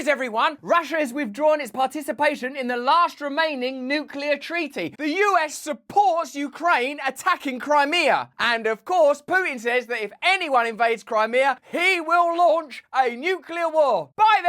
news, everyone! Russia has withdrawn its participation in the last remaining nuclear treaty. The US supports Ukraine attacking Crimea. And of course, Putin says that if anyone invades Crimea, he will launch a nuclear war. Bye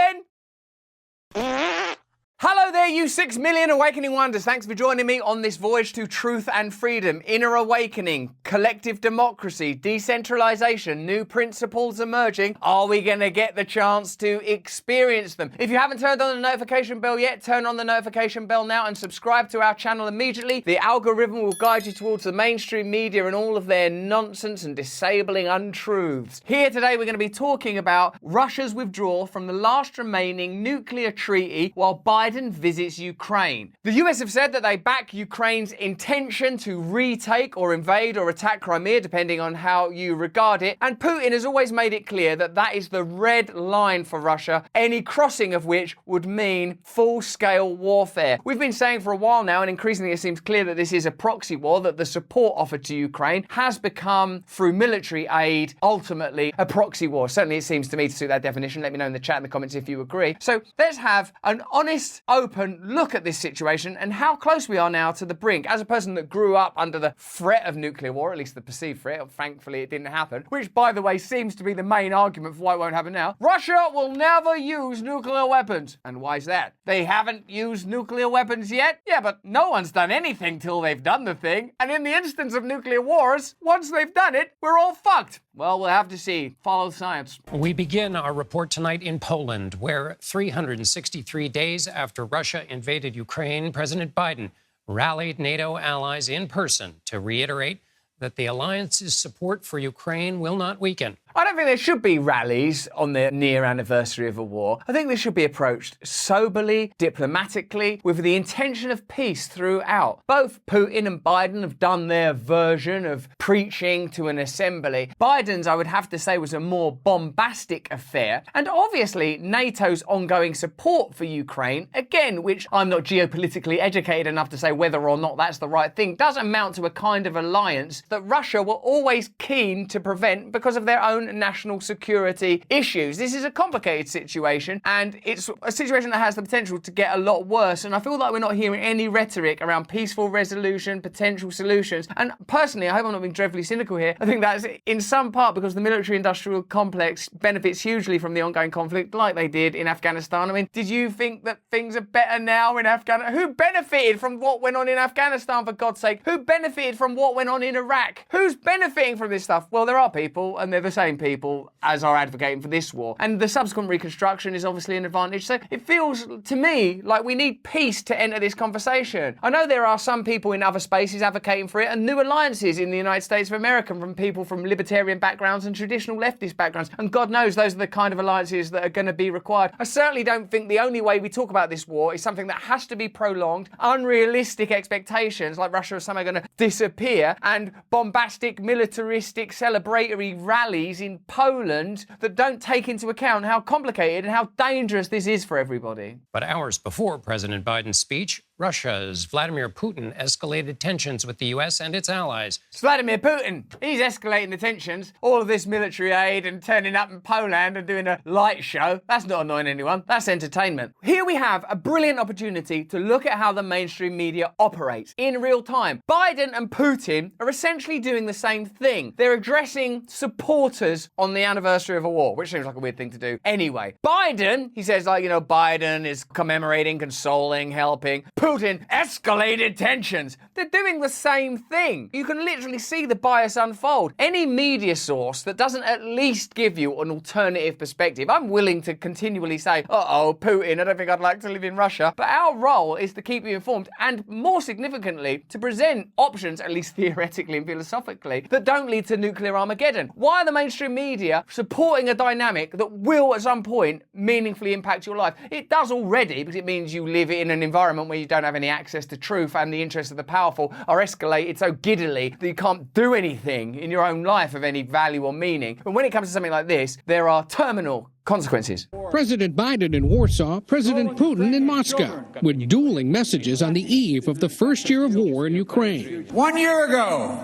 then! Hello there, you 6 million awakening wonders. Thanks for joining me on this voyage to truth and freedom, inner awakening, collective democracy, decentralization, new principles emerging. Are we going to get the chance to experience them? If you haven't turned on the notification bell yet, turn on the notification bell now and subscribe to our channel immediately. The algorithm will guide you towards the mainstream media and all of their nonsense and disabling untruths. Here today, we're going to be talking about Russia's withdrawal from the last remaining nuclear treaty while Biden visits Ukraine. The US have said that they back Ukraine's intention to retake or invade or attack Crimea, depending on how you regard it. And Putin has always made it clear that that is the red line for Russia, any crossing of which would mean full-scale warfare. We've been saying for a while now, and increasingly it seems clear that this is a proxy war, that the support offered to Ukraine has become, through military aid, ultimately a proxy war. Certainly it seems to me to suit that definition. Let me know in the chat in the comments if you agree. So let's have an honest, open look at this situation and how close we are now to the brink. As a person that grew up under the threat of nuclear war, at least the perceived threat, thankfully it didn't happen, which by the way seems to be the main argument for why it won't happen now. Russia will never use nuclear weapons. And why is that? They haven't used nuclear weapons yet? Yeah, but no one's done anything till they've done the thing. And in the instance of nuclear wars, once they've done it, we're all fucked. Well, we'll have to see. Follow science. We begin our report tonight in Poland, where 363 days after Russia invaded Ukraine, President Biden rallied NATO allies in person to reiterate that the alliance's support for Ukraine will not weaken. I don't think there should be rallies on the near anniversary of a war. I think this should be approached soberly, diplomatically, with the intention of peace throughout. Both Putin and Biden have done their version of preaching to an assembly. Biden's, I would have to say, was a more bombastic affair. And obviously, NATO's ongoing support for Ukraine, again, which I'm not geopolitically educated enough to say whether or not that's the right thing, does amount to a kind of alliance that Russia were always keen to prevent because of their own national security issues. This is a complicated situation, and it's a situation that has the potential to get a lot worse. And I feel like we're not hearing any rhetoric around peaceful resolution, potential solutions. And personally, I hope I'm not being dreadfully cynical here. I think that's in some part because the military-industrial complex benefits hugely from the ongoing conflict, like they did in Afghanistan. I mean, did you think that things are better now in Afghanistan? Who benefited from what went on in Afghanistan, for God's sake? Who benefited from what went on in Iraq? Who's benefiting from this stuff? Well, there are people, and they're the same people as are advocating for this war. And the subsequent reconstruction is obviously an advantage. So it feels to me like we need peace to enter this conversation. I know there are some people in other spaces advocating for it, and new alliances in the United States of America from people from libertarian backgrounds and traditional leftist backgrounds. And God knows those are the kind of alliances that are going to be required. I certainly don't think the only way we talk about this war is something that has to be prolonged, unrealistic expectations like Russia is somehow going to disappear, and bombastic, militaristic, celebratory rallies in Poland that don't take into account how complicated and how dangerous this is for everybody. But hours before President Biden's speech, Russia's Vladimir Putin escalated tensions with the U.S. and its allies. It's Vladimir Putin. He's escalating the tensions. All of this military aid and turning up in Poland and doing a light show. That's not annoying anyone. That's entertainment. Here we have a brilliant opportunity to look at how the mainstream media operates in real time. Biden and Putin are essentially doing the same thing. They're addressing supporters on the anniversary of a war, which seems like a weird thing to do anyway. Biden, he says, like, Biden is commemorating, consoling, helping. Putin escalated tensions. They're doing the same thing. You can literally see the bias unfold. Any media source that doesn't at least give you an alternative perspective, I'm willing to continually say, Putin, I don't think I'd like to live in Russia. But our role is to keep you informed and, more significantly, to present options, at least theoretically and philosophically, that don't lead to nuclear Armageddon. Why are the mainstream media supporting a dynamic that will at some point meaningfully impact your life? It does already, because it means you live in an environment where you don't have any access to truth, and the interests of the powerful are escalated so giddily that you can't do anything in your own life of any value or meaning. But when it comes to something like this, there are terminal consequences. President Biden in Warsaw, President Putin in Moscow, with dueling messages on the eve of the first year of war in Ukraine. 1 year ago,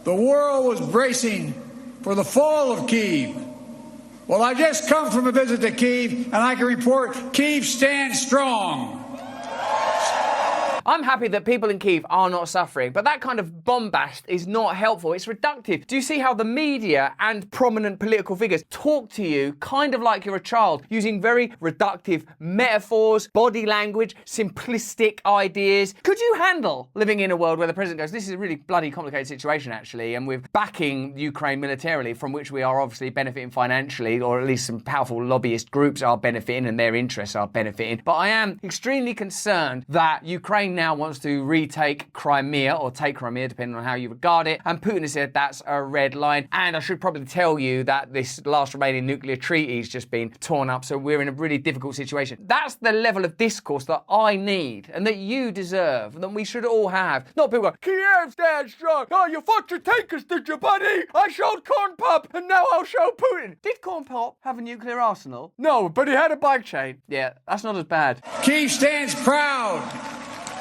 the world was bracing for the fall of Kyiv. Well, I just come from a visit to Kyiv, and I can report Kyiv stands strong. I'm happy that people in Kyiv are not suffering, but that kind of bombast is not helpful. It's reductive. Do you see how the media and prominent political figures talk to you kind of like you're a child, using very reductive metaphors, body language, simplistic ideas? Could you handle living in a world where the president goes, this is a really bloody complicated situation, actually, and we're backing Ukraine militarily, from which we are obviously benefiting financially, or at least some powerful lobbyist groups are benefiting and their interests are benefiting. But I am extremely concerned that Ukraine now wants to retake Crimea, or take Crimea, depending on how you regard it, and Putin has said that's a red line. And I should probably tell you that this last remaining nuclear treaty has just been torn up, so we're in a really difficult situation. That's the level of discourse that I need and that you deserve and that we should all have. Not people go, Kiev stands strong. Oh, you fucked your tankers, did you, buddy? I showed Corn Pop and now I'll show Putin. Did Corn Pop have a nuclear arsenal? No, but he had a bike chain. Yeah, that's not as bad. Kyiv stands proud.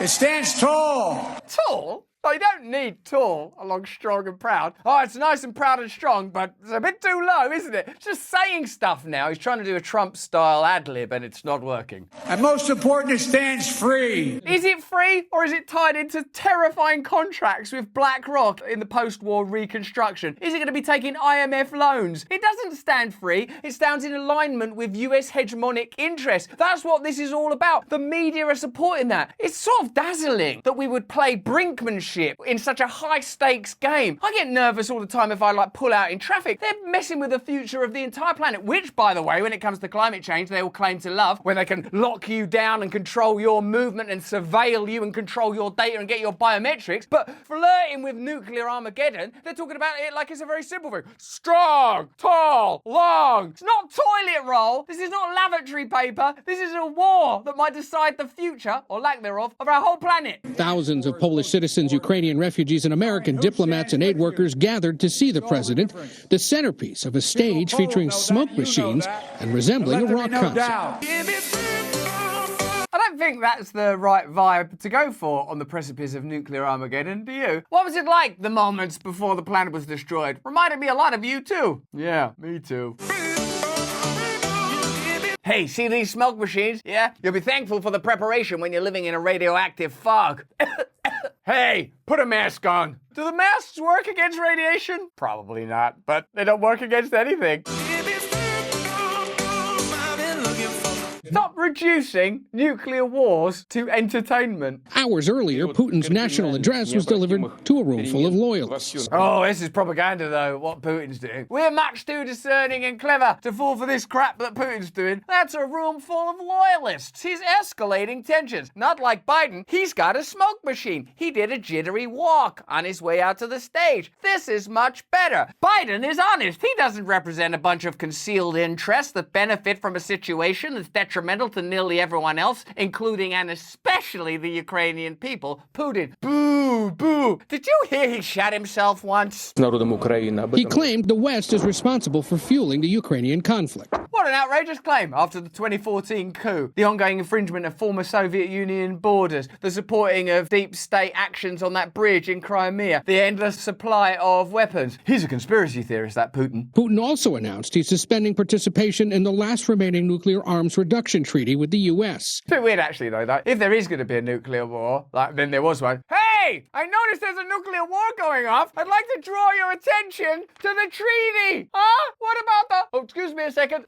It stands tall. Tall? Oh, you don't need tall along strong and proud. Oh, it's nice and proud and strong, but it's a bit too low, isn't it? It's just saying stuff now. He's trying to do a Trump-style ad-lib and it's not working. And most important, it stands free. Is it free, or is it tied into terrifying contracts with BlackRock in the post-war reconstruction? Is it going to be taking IMF loans? It doesn't stand free. It stands in alignment with US hegemonic interests. That's what this is all about. The media are supporting that. It's sort of dazzling that we would play brinkmanship in such a high-stakes game. I get nervous all the time if I pull out in traffic. They're messing with the future of the entire planet, which, by the way, when it comes to climate change, they all claim to love, when they can lock you down and control your movement and surveil you and control your data and get your biometrics. But flirting with nuclear Armageddon, they're talking about it like it's a very simple thing. Strong, tall, long. It's not toilet roll. This is not lavatory paper. This is a war that might decide the future, or lack thereof, of our whole planet. Thousands of Polish citizens, Ukrainian refugees, and American diplomats and aid workers gathered to see the president, the centerpiece of a stage featuring smoke machines and resembling a rock concert. I don't think that's the right vibe to go for on the precipice of nuclear Armageddon, do you? What was it like the moments before the planet was destroyed? Reminded me a lot of you too. Yeah, me too. Hey, see these smoke machines? Yeah? You'll be thankful for the preparation when you're living in a radioactive fog. Hey, put a mask on. Do the masks work against radiation? Probably not, but they don't work against anything. Stop reducing nuclear wars to entertainment. Hours earlier, Putin's national address was delivered to a room full of loyalists. Oh, this is propaganda, though, what Putin's doing. We're much too discerning and clever to fall for this crap that Putin's doing. That's a room full of loyalists. He's escalating tensions. Not like Biden. He's got a smoke machine. He did a jittery walk on his way out to the stage. This is much better. Biden is honest. He doesn't represent a bunch of concealed interests that benefit from a situation that's detrimental to nearly everyone else, including and especially the Ukrainian people. Putin. Boo, boo. Did you hear he shot himself once? He claimed the West is responsible for fueling the Ukrainian conflict. What an outrageous claim after the 2014 coup, the ongoing infringement of former Soviet Union borders, the supporting of deep state actions on that bridge in Crimea, the endless supply of weapons. He's a conspiracy theorist, that Putin. Putin also announced he's suspending participation in the last remaining nuclear arms reduction treaty with the US. It's a bit weird, actually, though, that if there is going to be a nuclear war, like then there was one. Hey, I noticed there's a nuclear war going off. I'd like to draw your attention to the treaty. Huh? What about the... Oh, excuse me a second.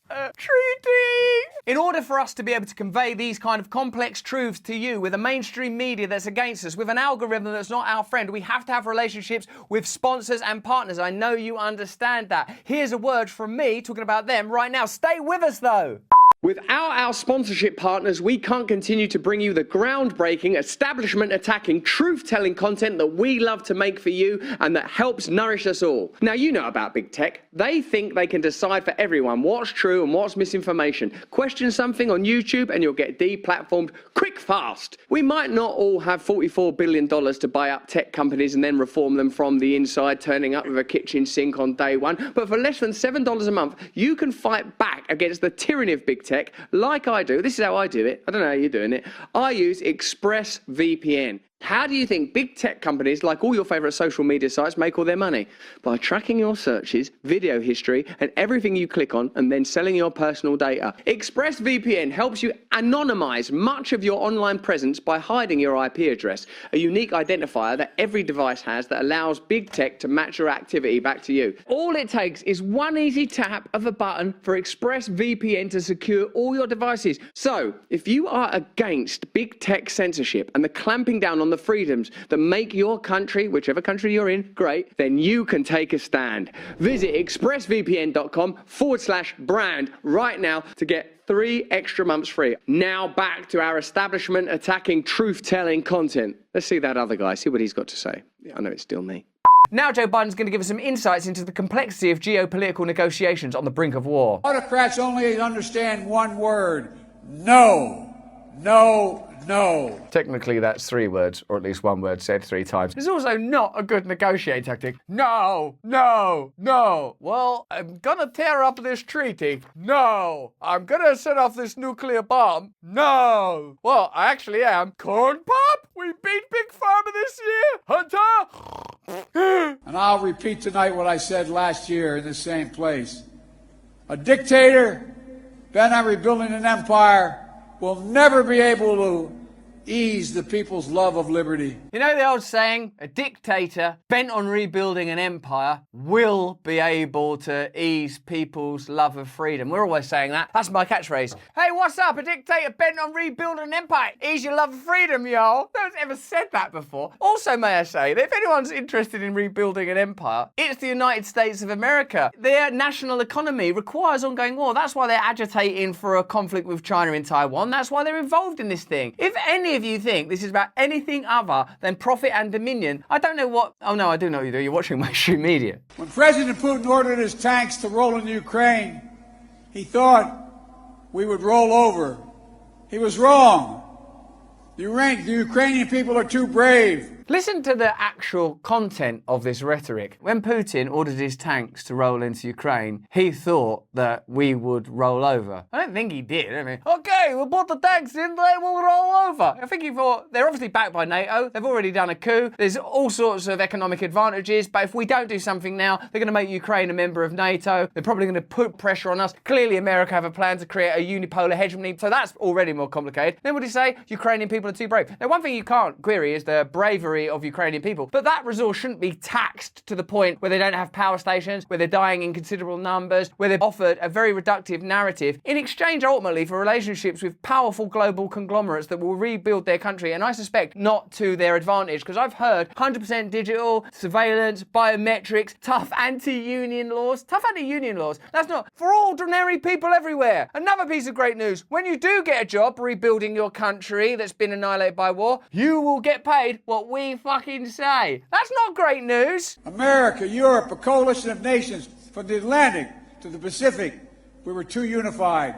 Treaty! In order for us to be able to convey these kind of complex truths to you with a mainstream media that's against us, with an algorithm that's not our friend, we have to have relationships with sponsors and partners. I know you understand that. Here's a word from me talking about them right now. Stay with us, though. Without our sponsorship partners, we can't continue to bring you the groundbreaking, establishment-attacking, truth-telling content that we love to make for you and that helps nourish us all. Now, you know about big tech. They think they can decide for everyone what's true and what's misinformation. Question something on YouTube and you'll get deplatformed quick, fast. We might not all have $44 billion to buy up tech companies and then reform them from the inside, turning up with a kitchen sink on day one, but for less than $7 a month, you can fight back against the tyranny of big tech like I do. This is how I do it. I don't know how you're doing it. I use ExpressVPN. How do you think big tech companies, like all your favourite social media sites, make all their money? By tracking your searches, video history, and everything you click on, and then selling your personal data. ExpressVPN helps you anonymise much of your online presence by hiding your IP address, a unique identifier that every device has that allows big tech to match your activity back to you. All it takes is one easy tap of a button for ExpressVPN to secure all your devices. So, if you are against big tech censorship and the clamping down on the freedoms that make your country, whichever country you're in, great, then you can take a stand. Visit expressvpn.com/brand right now to get 3 extra months free. Now back to our establishment attacking truth-telling content. Let's see that other guy, see what he's got to say. Yeah, I know it's still me. Now Joe Biden's going to give us some insights into the complexity of geopolitical negotiations on the brink of war. Autocrats only understand one word: no, no, no. Technically that's 3 words, or at least 1 word said 3 times. It's also not a good negotiating tactic. No, no, no. Well, I'm gonna tear up this treaty. No. I'm gonna set off this nuclear bomb. No. Well, I actually am. Corn Pop? We beat Big Pharma this year? Hunter? And I'll repeat tonight what I said last year in the same place. A dictator bent on rebuilding an empire will never be able to ease the people's love of liberty. You know the old saying, a dictator bent on rebuilding an empire will be able to ease people's love of freedom. We're always saying that. That's my catchphrase. Hey, what's up? A dictator bent on rebuilding an empire. Ease your love of freedom, y'all. No one's ever said that before. Also, may I say that if anyone's interested in rebuilding an empire, it's the United States of America. Their national economy requires ongoing war. That's why they're agitating for a conflict with China in Taiwan. That's why they're involved in this thing. If any of you think this is about anything other than profit and dominion, I don't know what... Oh no, I do know what you do. You're watching mainstream media. When President Putin ordered his tanks to roll into Ukraine, he thought we would roll over. He was wrong. The Ukrainian people are too brave. Listen to the actual content of this rhetoric. When Putin ordered his tanks to roll into Ukraine, he thought that we would roll over. I don't think he did. I mean, okay, we'll put the tanks in, they will roll over. I think he thought, they're obviously backed by NATO, they've already done a coup, there's all sorts of economic advantages, but if we don't do something now, they're going to make Ukraine a member of NATO, they're probably going to put pressure on us. Clearly America have a plan to create a unipolar hegemony, so that's already more complicated. Then what do you say? Ukrainian people are too brave. Now one thing you can't query is the bravery of Ukrainian people, but that resource shouldn't be taxed to the point where they don't have power stations, where they're dying in considerable numbers, where they're offered a very reductive narrative in exchange ultimately for relationships with powerful global conglomerates that will rebuild their country, and I suspect not to their advantage, because I've heard 100% digital, surveillance, biometrics, tough anti-union laws. Tough anti-union laws? That's not for ordinary people everywhere. Another piece of great news, when you do get a job rebuilding your country that's been annihilated by war, you will get paid what we fucking say. That's not great news. America, Europe, a coalition of nations from the Atlantic to the Pacific, we were too unified.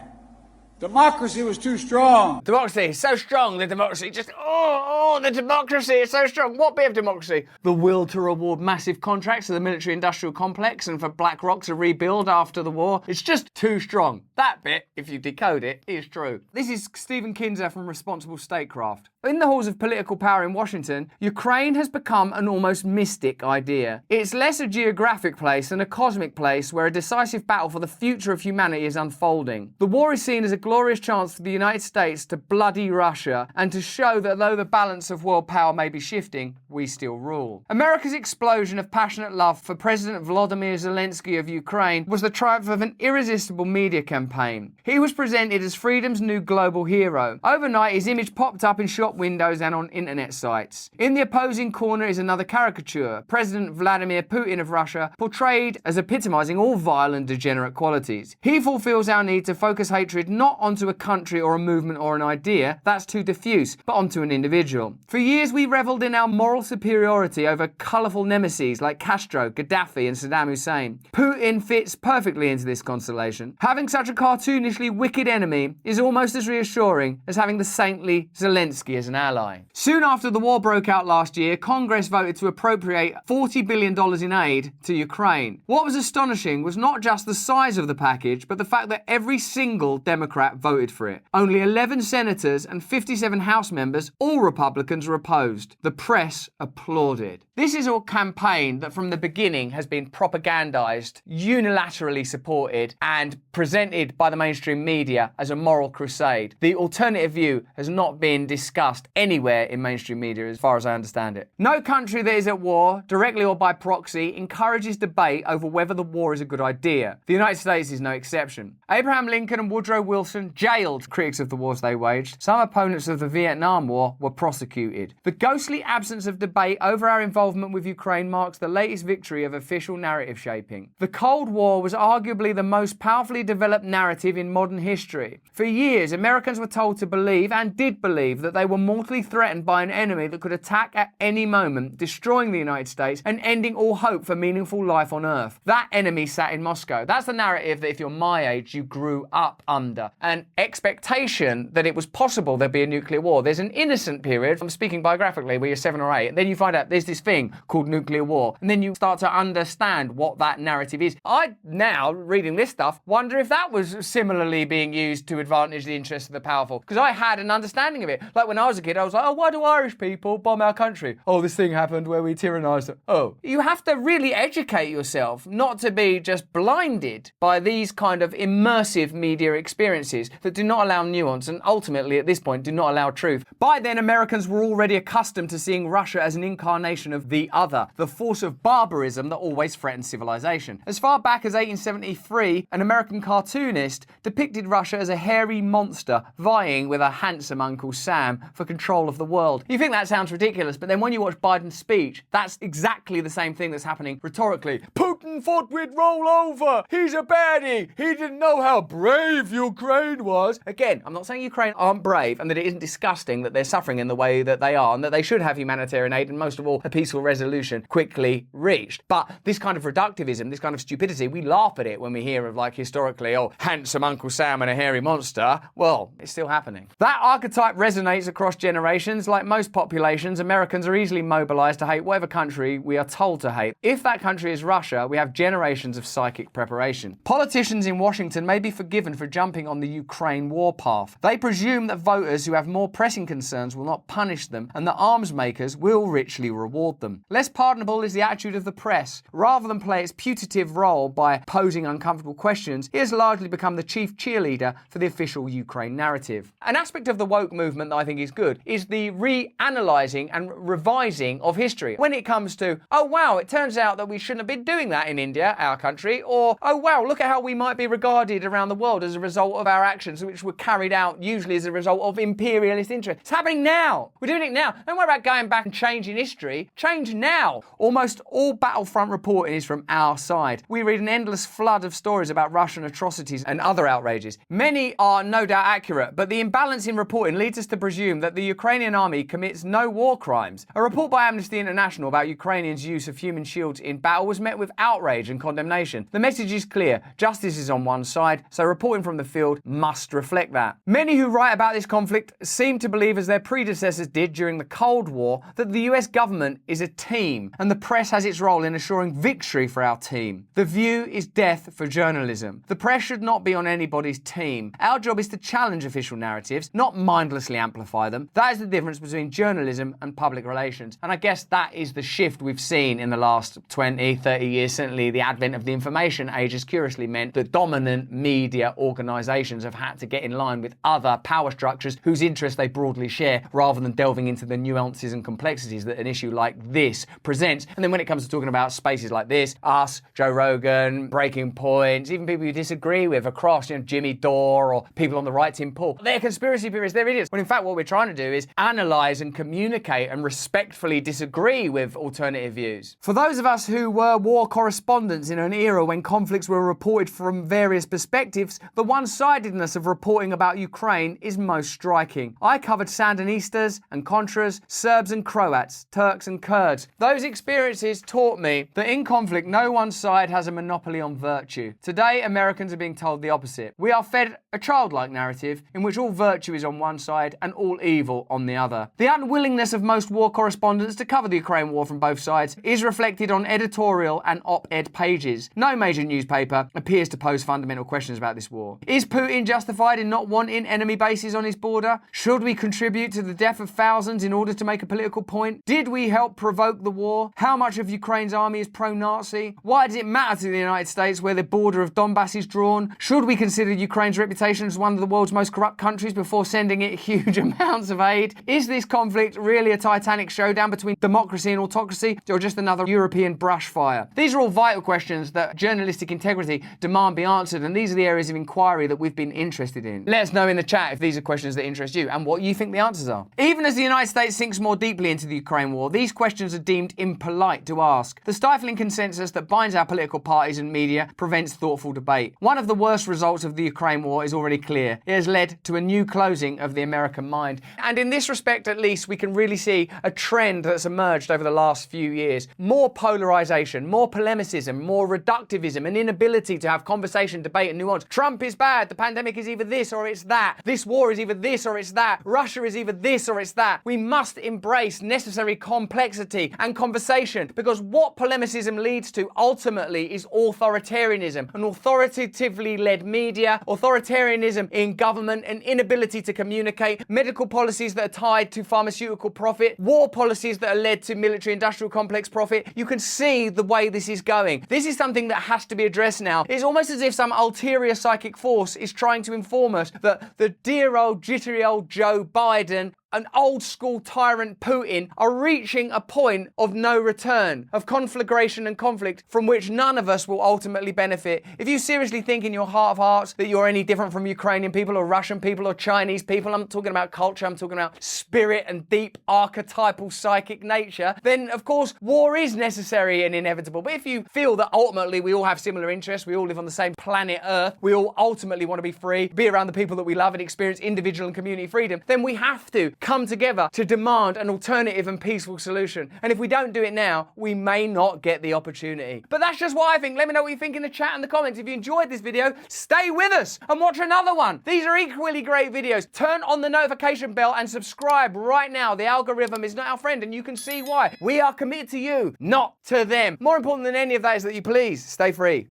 Democracy was too strong. Democracy is so strong, the democracy just, the democracy is so strong. What bit of democracy? The will to reward massive contracts to the military-industrial complex and for BlackRock to rebuild after the war. It's just too strong. That bit, if you decode it, is true. This is Stephen Kinzer from Responsible Statecraft. In the halls of political power in Washington, Ukraine has become an almost mystic idea. It's less a geographic place than a cosmic place where a decisive battle for the future of humanity is unfolding. The war is seen as a glorious chance for the United States to bloody Russia and to show that though the balance of world power may be shifting, we still rule. America's explosion of passionate love for President Volodymyr Zelensky of Ukraine was the triumph of an irresistible media campaign. He was presented as freedom's new global hero. Overnight, his image popped up in shop windows and on internet sites. In the opposing corner is another caricature, President Vladimir Putin of Russia, portrayed as epitomizing all vile and degenerate qualities. He fulfills our need to focus hatred not onto a country or a movement or an idea, that's too diffuse, but onto an individual. For years we revelled in our moral superiority over colourful nemesis like Castro, Gaddafi and Saddam Hussein. Putin fits perfectly into this constellation. Having such a cartoonishly wicked enemy is almost as reassuring as having the saintly Zelensky as an ally. Soon after the war broke out last year, Congress voted to appropriate $40 billion in aid to Ukraine. What was astonishing was not just the size of the package, but the fact that every single Democrat Democrat, voted for it. Only 11 senators and 57 House members, all Republicans, were opposed. The press applauded. This is a campaign that from the beginning has been propagandized, unilaterally supported, and presented by the mainstream media as a moral crusade. The alternative view has not been discussed anywhere in mainstream media as far as I understand it. No country that is at war, directly or by proxy, encourages debate over whether the war is a good idea. The United States is no exception. Abraham Lincoln and Woodrow Wilson jailed critics of the wars they waged. Some opponents of the Vietnam War were prosecuted. The ghostly absence of debate over our involvement with Ukraine marks the latest victory of official narrative shaping. The Cold War was arguably the most powerfully developed narrative in modern history. For years, Americans were told to believe, and did believe, that they were mortally threatened by an enemy that could attack at any moment, destroying the United States and ending all hope for meaningful life on Earth. That enemy sat in Moscow. That's the narrative that if you're my age, you grew up under. An expectation that it was possible there'd be a nuclear war. There's an innocent period, I'm speaking biographically, where you're 7 or 8, and then you find out there's this thing called nuclear war, and then you start to understand what that narrative is. I now, reading this stuff, wonder if that was similarly being used to advantage the interests of the powerful, because I had an understanding of it. Like when I was a kid, I was like, oh, why do Irish people bomb our country? Oh, this thing happened where we tyrannised them. Oh. You have to really educate yourself not to be just blinded by these kind of immersive media experiences that do not allow nuance and ultimately at this point do not allow truth. By then, Americans were already accustomed to seeing Russia as an incarnation of the other, the force of barbarism that always threatened civilization. As far back as 1873, an American cartoonist depicted Russia as a hairy monster vying with a handsome Uncle Sam for control of the world. You think that sounds ridiculous, but then when you watch Biden's speech, that's exactly the same thing that's happening rhetorically. Putin thought we'd roll over. He's a baddie. He didn't know how brave Ukraine was. Again, I'm not saying Ukraine aren't brave and that it isn't disgusting that they're suffering in the way that they are and that they should have humanitarian aid and most of all a peaceful resolution quickly reached. But this kind of reductivism, this kind of stupidity, we laugh at it when we hear of like historically, oh, handsome Uncle Sam and a hairy monster. Well, it's still happening. That archetype resonates across generations. Like most populations, Americans are easily mobilized to hate whatever country we are told to hate. If that country is Russia, we have generations of psychic preparation. Politicians in Washington may be forgiven for jumping on the Ukraine war path. They presume that voters who have more pressing concerns will not punish them and that arms makers will richly reward them. Less pardonable is the attitude of the press. Rather than play its putative role by posing uncomfortable questions, it has largely become the chief cheerleader for the official Ukraine narrative. An aspect of the woke movement that I think is good is the reanalyzing and revising of history. When it comes to, oh wow, it turns out that we shouldn't have been doing that in India, our country, or oh wow, look at how we might be regarded around the world as a result of our actions, which were carried out usually as a result of imperialist interest. It's happening now. We're doing it now. Don't worry about going back and changing history. Change now. Almost all battlefront reporting is from our side. We read an endless flood of stories about Russian atrocities and other outrages. Many are no doubt accurate, but the imbalance in reporting leads us to presume that the Ukrainian army commits no war crimes. A report by Amnesty International about Ukrainians' use of human shields in battle was met with outrage and condemnation. The message is clear. Justice is on one side, so reporting from the field must reflect that. Many who write about this conflict seem to believe, as their predecessors did during the Cold War, that the US government is a team, and the press has its role in assuring victory for our team. The view is death for journalism. The press should not be on anybody's team. Our job is to challenge official narratives, not mindlessly amplify them. That is the difference between journalism and public relations. And I guess that is the shift we've seen in the last 20, 30 years. Certainly the advent of the information age has curiously meant that dominant media organisations have had to get in line with other power structures whose interests they broadly share, rather than delving into the nuances and complexities that an issue like this presents. And then when it comes to talking about spaces like this, us, Joe Rogan, Breaking Points, even people you disagree with across, Jimmy Dore or people on the right, Tim Paul, they're conspiracy theorists, they're idiots. When in fact what we're trying to do is analyse and communicate and respectfully disagree with alternative views. For those of us who were war correspondents in an era when conflicts were reported from various perspectives, the one-sidedness of reporting about Ukraine is most striking. I covered Sandinistas and Contras, Serbs and Croats, Turks and Kurds. Those experiences taught me that in conflict no one side has a monopoly on virtue. Today Americans are being told the opposite. We are fed a childlike narrative in which all virtue is on one side and all evil on the other. The unwillingness of most war correspondents to cover the Ukraine war from both sides is reflected on editorial and op-ed pages. No major newspaper appears to pose fundamental questions about this war. Is Putin Putin justified in not wanting enemy bases on his border? Should we contribute to the death of thousands in order to make a political point? Did we help provoke the war? How much of Ukraine's army is pro-Nazi? Why does it matter to the United States where the border of Donbass is drawn? Should we consider Ukraine's reputation as one of the world's most corrupt countries before sending it huge amounts of aid? Is this conflict really a titanic showdown between democracy and autocracy, or just another European brush fire? These are all vital questions that journalistic integrity demand be answered, and these are the areas of inquiry that we've been interested in. Let us know in the chat if these are questions that interest you and what you think the answers are. Even as the United States sinks more deeply into the Ukraine war, these questions are deemed impolite to ask. The stifling consensus that binds our political parties and media prevents thoughtful debate. One of the worst results of the Ukraine war is already clear. It has led to a new closing of the American mind. And in this respect, at least, we can really see a trend that's emerged over the last few years. More polarization, more polemicism, more reductivism, an inability to have conversation, debate, and nuance. Trump is bad. The pandemic is either this or it's that. This war is either this or it's that. Russia is either this or it's that. We must embrace necessary complexity and conversation, because what polemicism leads to ultimately is authoritarianism, an authoritatively led media, authoritarianism in government, an inability to communicate, medical policies that are tied to pharmaceutical profit, war policies that are led to military-industrial complex profit. You can see the way this is going. This is something that has to be addressed now. It's almost as if some ulterior psychic force is trying to inform us that the dear old jittery old Joe Biden, an old school tyrant Putin, are reaching a point of no return, of conflagration and conflict from which none of us will ultimately benefit. If you seriously think in your heart of hearts that you're any different from Ukrainian people or Russian people or Chinese people, I'm not talking about culture, I'm talking about spirit and deep archetypal psychic nature, then of course war is necessary and inevitable. But if you feel that ultimately we all have similar interests, we all live on the same planet Earth, we all ultimately want to be free, be around the people that we love and experience individual and community freedom, then we have to come together to demand an alternative and peaceful solution. And if we don't do it now, we may not get the opportunity. But that's just what I think. Let me know what you think in the chat and the comments. If you enjoyed this video, stay with us and watch another one. These are equally great videos. Turn on the notification bell and subscribe right now. The algorithm is not our friend, and you can see why. We are committed to you, not to them. More important than any of that is that you please stay free.